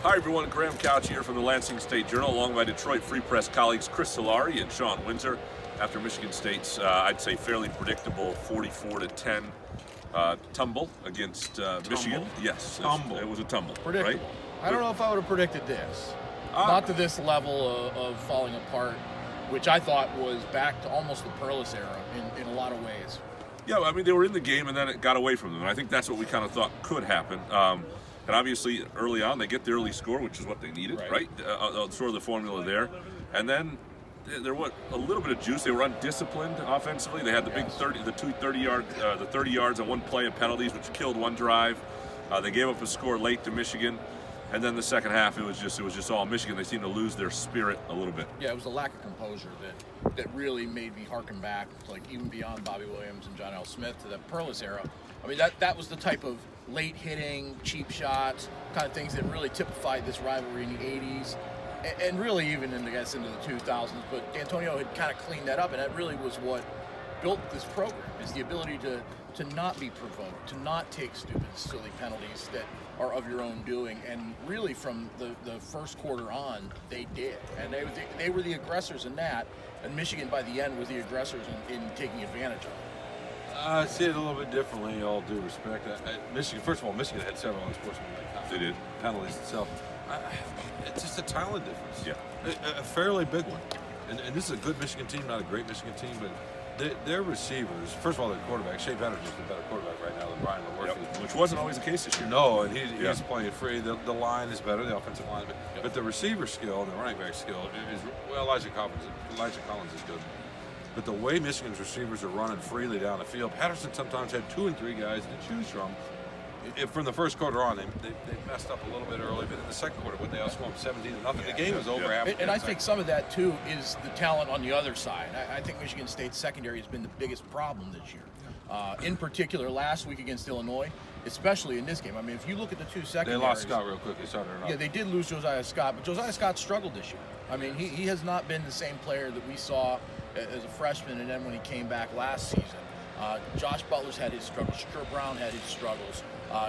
Hi everyone, Graham Couch here from the Lansing State Journal, along with my Detroit Free Press colleagues Chris Solari and Shawn Windsor. After Michigan State's, I'd say fairly predictable 44-10 tumble against Michigan. Yes, it was a tumble. Predictable. Right? I don't know if I would have predicted this. Not to this level of falling apart, which I thought was back to almost the Perlis era in a lot of ways. Yeah, I mean, they were in the game and then it got away from them. And I think that's what we kind of thought could happen. And obviously, early on, they get the early score, which is what they needed, right? Sort of the formula there. And then there was a little bit of juice. They were undisciplined offensively. They had the big 30 yards on one play of penalties, which killed one drive. They gave up a score late to Michigan. And then the second half, it was just all Michigan. They seemed to lose their spirit a little bit. Yeah, it was a lack of composure that really made me harken back, like even beyond Bobby Williams and John L. Smith, to the Perlis era. I mean, that was the type of late hitting, cheap shots, kind of things that really typified this rivalry in the 80s. And really even into the 2000s. But D'Antonio had kind of cleaned that up, and that really was what built this program, is the ability to not be provoked, to not take stupid, silly penalties that are of your own doing. And really from the first quarter on, they did. And they were the aggressors in that, and Michigan by the end was the aggressors in taking advantage of it. I see it a little bit differently, all due respect. Michigan, first of all, Michigan had several unsportsmanlike penalties itself. It's just a talent difference. Yeah. A fairly big one. And this is a good Michigan team, not a great Michigan team, but their receivers, first of all, their quarterback, Shea Patterson's the better quarterback right now than Brian Lewerke. Which wasn't always the case this year. No, and he's playing free. The line is better, the offensive line. But the receiver skill and the running back skill is, well, Elijah Collins is good. But the way Michigan's receivers are running freely down the field, Patterson sometimes had 2 and 3 guys to choose from. From the first quarter on, they messed up a little bit early, but in the second quarter, when they outscored 17-0, the game was over. And I think some of that too is the talent on the other side. I think Michigan State's secondary has been the biggest problem this year. In particular, last week against Illinois, especially in this game. I mean, if you look at the two secondaries, they lost Scott real quickly. Yeah, they did lose Josiah Scott, but Josiah Scott struggled this year. I mean, he has not been the same player that we saw as a freshman, and then when he came back last season. Josh Butler's had his struggles. Shakur Brown had his struggles.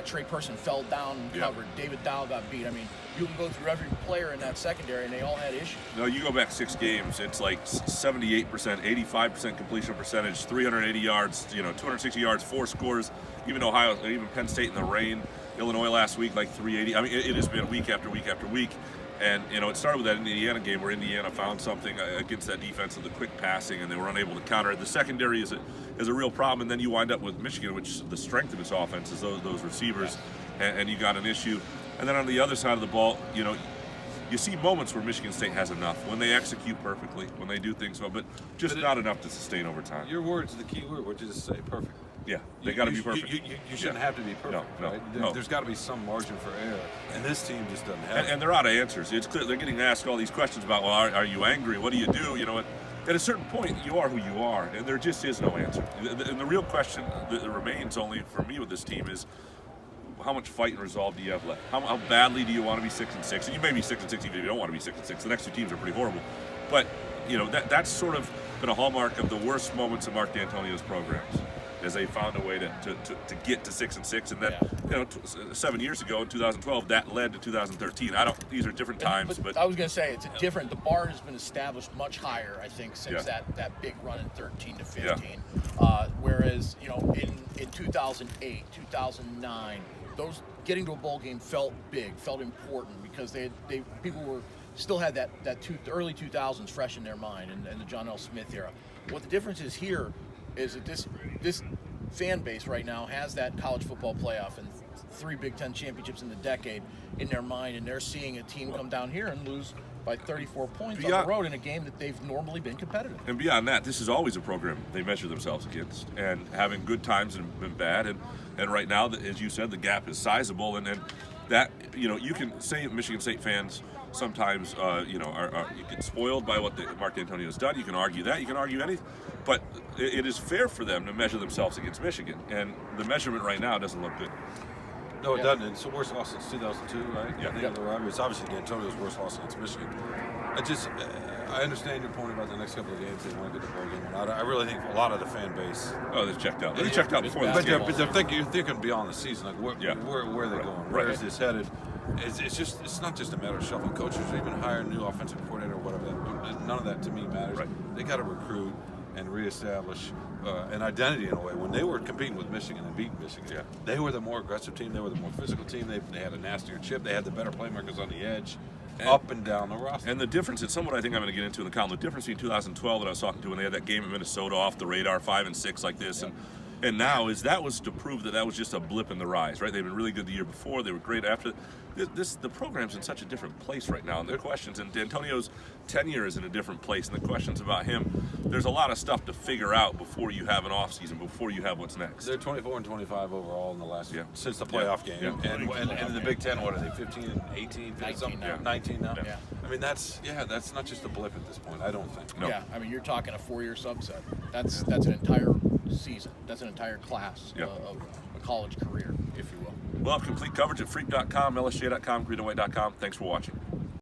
Trey Person fell down and covered. David Dow got beat. I mean, you can go through every player in that secondary, and they all had issues. No, you go back 6 games, it's like 78%, 85% completion percentage, 380 yards, 260 yards, 4 scores. Even Penn State in the rain. Illinois last week, like 380. I mean, it has been week after week after week. And, it started with that Indiana game where Indiana found something against that defense of the quick passing, and they were unable to counter it. The secondary is a real problem, and then you wind up with Michigan, which the strength of its offense is those receivers, and you got an issue. And then on the other side of the ball, you see moments where Michigan State has enough, when they execute perfectly, when they do things well, but not enough to sustain over time. Your word's the key word, which is to say perfect. Yeah, they got to be perfect. You shouldn't have to be perfect, right? No. There's got to be some margin for error, and this team just doesn't have it. And they're out of answers. It's clear they're getting asked all these questions about, well, are you angry? What do you do? At a certain point, you are who you are, and there just is no answer. And the real question that remains only for me with this team is, how much fight and resolve do you have left? How badly do you want to be 6-6? And you may be 6-6 even if you don't want to be 6-6. The next 2 teams are pretty horrible. But, that's sort of been a hallmark of the worst moments of Mark D'Antonio's programs, as they found a way to get to 6-6, and then 7 years ago in 2012 that led to 2013. These are different times, but I was going to say it's different. The bar has been established much higher, I think, since that big run in 13 to 15. Whereas in 2008, 2009, those getting to a bowl game felt big, felt important, because people were still had that early 2000s fresh in their mind, and the John L. Smith era. What the difference is here is that this fan base right now has that college football playoff and 3 Big Ten championships in the decade in their mind, and they're seeing a team come down here and lose by 34 points on the road in a game that they've normally been competitive. And beyond that, this is always a program they measure themselves against, and having good times and been bad, and right now, as you said, the gap is sizable, and that you can say Michigan State fans sometimes you get spoiled by what Mark D'Antonio has done. You can argue that. You can argue anything. But it is fair for them to measure themselves against Michigan. And the measurement right now doesn't look good. No, it doesn't. It's the worst loss since 2002, right? Yeah. It's obviously D'Antonio's worst loss against Michigan. I understand your point about the next couple of games. They want to get the bowl game out. I really think a lot of the fan base. Oh, they're checked out. They checked out before this game. But they're thinking beyond the season. Like, where are they going? Where is this headed? it's not just a matter of shuffling coaches or even hire a new offensive coordinator or whatever. None of that to me matters. Right. They got to recruit and reestablish an identity in a way. When they were competing with Michigan and beating Michigan, they were the more aggressive team. They were the more physical team. They had a nastier chip. They had the better playmakers on the edge, up and down the roster. And the difference, it's somewhat I think I'm going to get into in the column, the difference between 2012 that I was talking to when they had that game in Minnesota off the radar, 5-6 like this, and now is that was to prove that was just a blip in the rise, right? They've been really good the year before. They were great after. The program's in such a different place right now, and the questions, and D'Antonio's tenure is in a different place, and the questions about him, there's a lot of stuff to figure out before you have an offseason, before you have what's next. They're 24-25 overall in the last since the playoff game, and in the Big Ten, what are they? 15-18, 19 now. Yeah. I mean that's not just a blip at this point. I don't think. No. Yeah, I mean you're talking a 4-year subset. That's an entire season. That's an entire class of a college career, if you will. We'll have complete coverage at freak.com, lsj.com, greenandwhite.com. Thanks for watching.